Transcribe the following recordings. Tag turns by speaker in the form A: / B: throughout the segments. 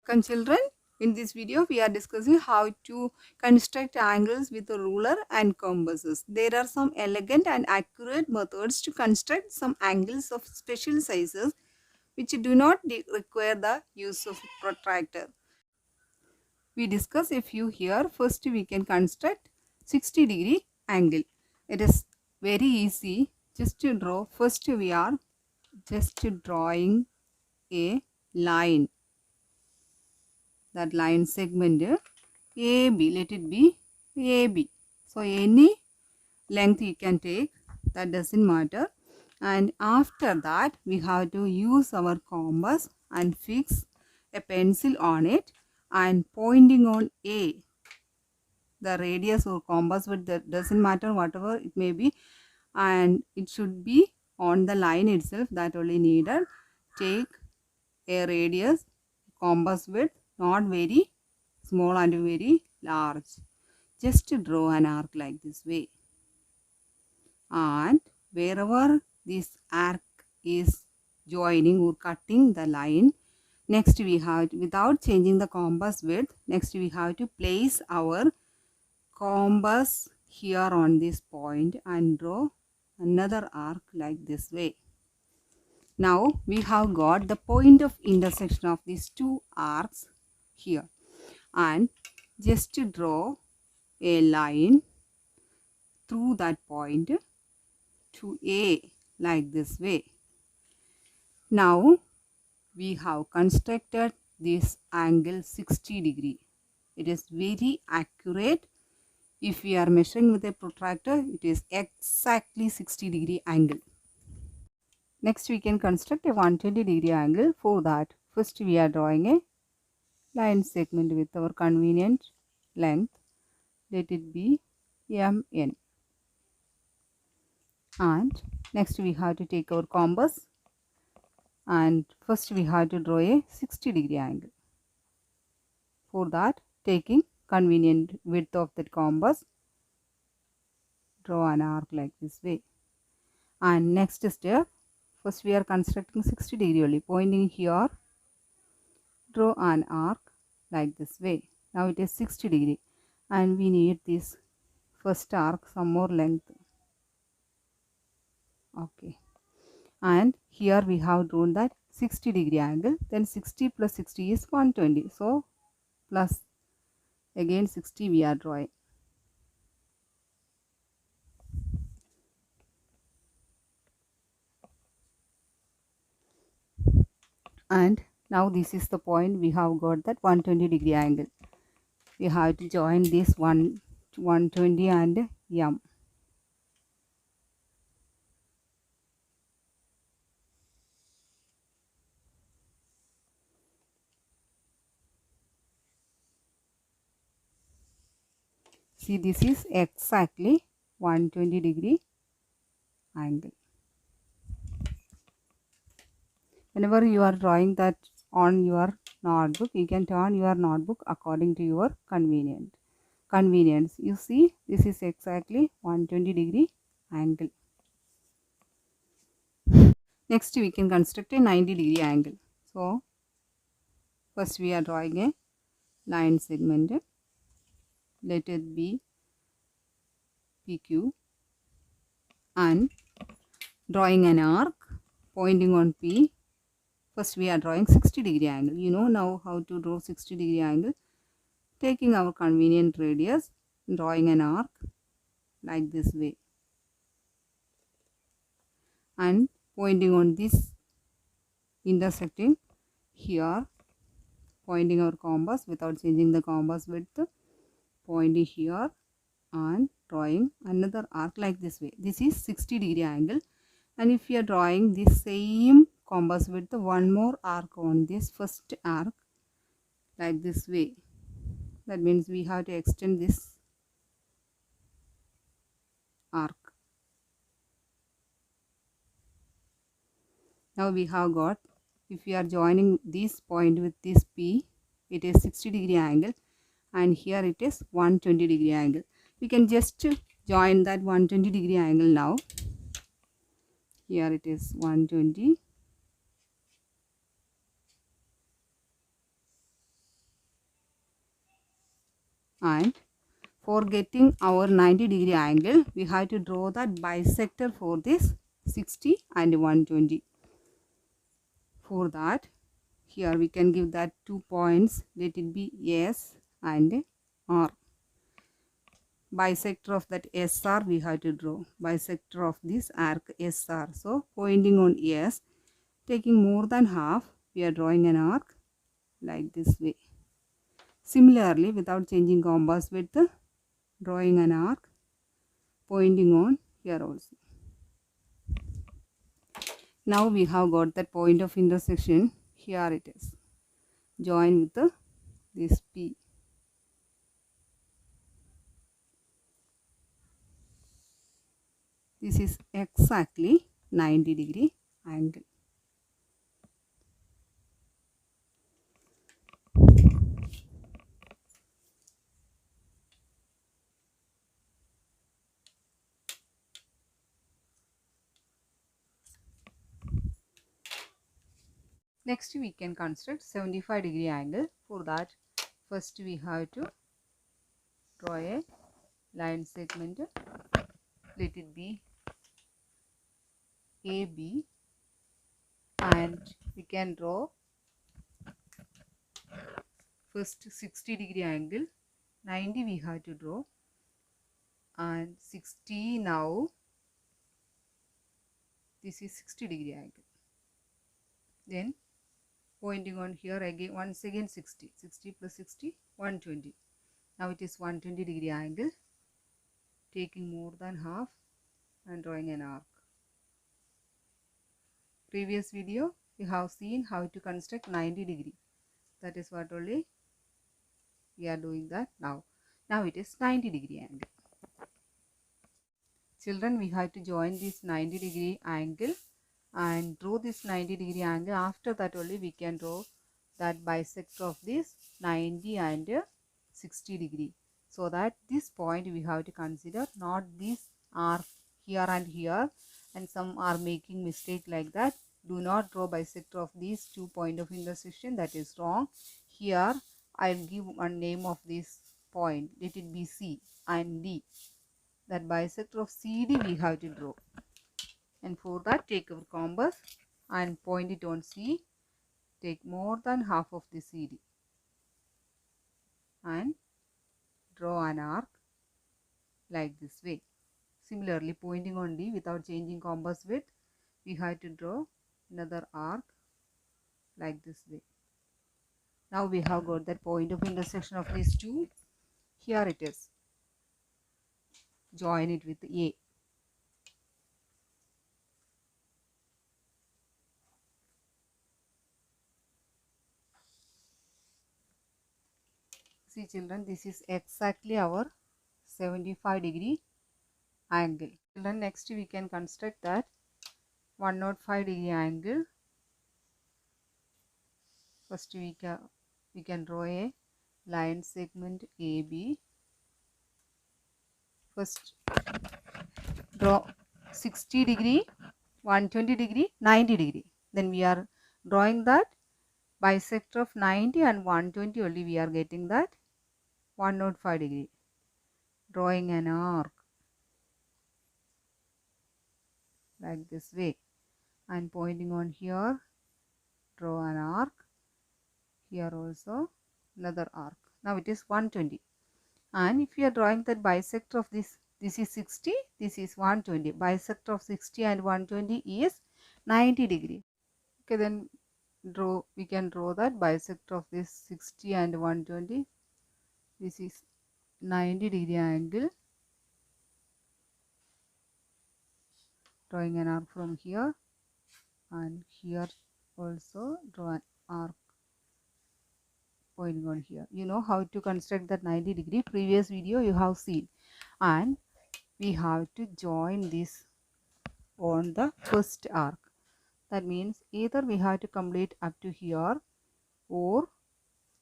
A: Welcome children. In this video we are discussing how to construct angles with a ruler and compasses. There are some elegant and accurate methods to construct some angles of special sizes which do not require the use of a protractor. We discuss a few here. First we can construct 60-degree angle. It is very easy. Just to draw. First we are just drawing a line. That line segment AB, let it be AB. So any length you can take, that doesn't matter. And after that we have to use our compass and fix a pencil on it and pointing on A. The radius or compass width, that doesn't matter, whatever it may be, and it should be on the line itself, that only needed. Take a radius, compass width, not very small and very large. Just draw an arc like this way. And wherever this arc is joining or cutting the line, next we have, without changing the compass width, next we have to place our compass here on this point and draw another arc like this way. Now we have got the point of intersection of these two arcs here, and just to draw a line through that point to A like this way. Now we have constructed this angle 60 degree. It is very accurate. If we are measuring with a protractor, it is exactly 60 degree angle. Next we can construct a 120 degree angle. For that, first we are drawing a line segment with our convenient length. Let it be MN. And next we have to take our compass and first we have to draw a 60 degree angle. For that, taking convenient width of the compass, draw an arc like this way. And next step, first we are constructing 60 degree only, pointing here, draw an arc like this way. Now it is 60 degree and we need this first arc some more length. Okay, and here we have drawn that 60 degree angle, then 60 plus 60 is 120, so plus again 60 we are drawing. And now this is the point, we have got that 120 degree angle. We have to join this 120 and M. See, this is exactly 120 degree angle. Whenever you are drawing that on your notebook, you can turn your notebook according to your convenience. You see, this is exactly 120 degree angle. Next we can construct a 90 degree angle. So first we are drawing a line segment. Let it be PQ and drawing an arc pointing on P. First we are drawing 60 degree angle. You know now how to draw 60 degree angle. Taking our convenient radius, drawing an arc like this way and pointing on this intersecting here, pointing our compass without changing the compass width, pointing here and drawing another arc like this way. This is 60 degree angle, and if you are drawing this same compass width, one more arc on this first arc like this way, that means we have to extend this arc. Now we have got, if we are joining this point with this P, it is 60 degree angle and here it is 120 degree angle. We can just join that 120 degree angle now. Here it is 120 And for getting our 90-degree angle, we have to draw that bisector for this 60 and 120. For that, here we can give that 2 points, let it be S and R. Bisector of that SR we have to draw. Bisector of this arc SR. So pointing on S, taking more than half, we are drawing an arc like this way. Similarly, without changing compass width, drawing an arc, pointing on here also. Now we have got that point of intersection. Here it is. Join with this P. This is exactly 90-degree angle. Next we can construct 75-degree angle. For that, first we have to draw a line segment. Let it be AB, and we can draw first 60-degree angle. 90 we have to draw, and 60 now. This is 60-degree angle. Then pointing on here again, once again 60. 60 plus 60, 120. Now it is 120-degree angle. Taking more than half and drawing an arc. Previous video we have seen how to construct 90-degree. That is what only we are doing that now. Now it is 90-degree angle. Children, we have to join this 90-degree angle and draw this 90-degree angle. After that only we can draw that bisector of this 90 and 60-degree. So that this point we have to consider, not this are here and here, and some are making mistake like that. Do not draw bisector of these 2 points of intersection. That is wrong. Here I will give one name of this point. Let it be C and D. That bisector of CD we have to draw. And for that, take our compass and point it on C. Take more than half of the CD and draw an arc like this way. Similarly, pointing on D without changing compass width, we have to draw another arc like this way. Now we have got that point of intersection of these two. Here it is. Join it with A. See children, this is exactly our 75-degree angle. Children, next we can construct that 105-degree angle. First we can draw a line segment AB. First draw 60-degree, 120-degree, 90-degree. Then we are drawing that bisector of 90 and 120 only. We are getting that 105-degree. Drawing an arc like this way and pointing on here, draw an arc. Here also another arc. Now it is 120. And if you are drawing that bisector of this is 60, this is 120. Bisector of 60 and 120 is 90-degree. Okay, then we can draw that bisector of this 60 and 120. This is 90-degree angle. Drawing an arc from here, and here also draw an arc pointing on here. You know how to construct that 90-degree. Previous video you have seen. And we have to join this on the first arc. That means either we have to complete up to here or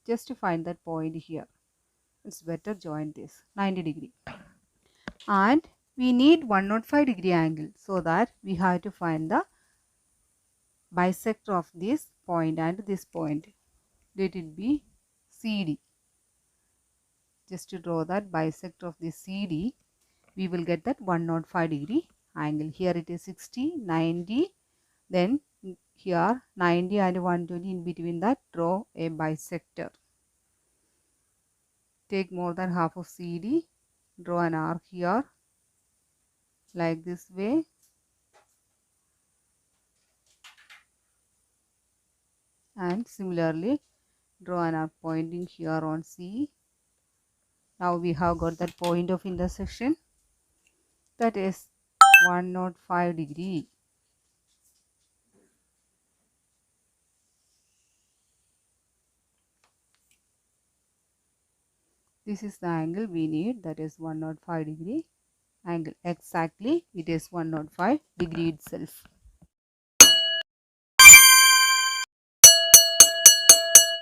A: just to find that point here. It's better join this 90-degree. And we need 105-degree angle, so that we have to find the bisector of this point and this point. Let it be CD. just to draw that bisect of the CD, we will get that 105 degree angle. Here it is 60, 90, then here 90 and 120, in between that draw a bisector. Take more than half of CD, draw an arc here like this way, and similarly draw an arc pointing here on C. Now we have got that point of intersection, that is 105 degree. This is the angle we need, that is 105 degree angle. Exactly, it is 105 degree itself.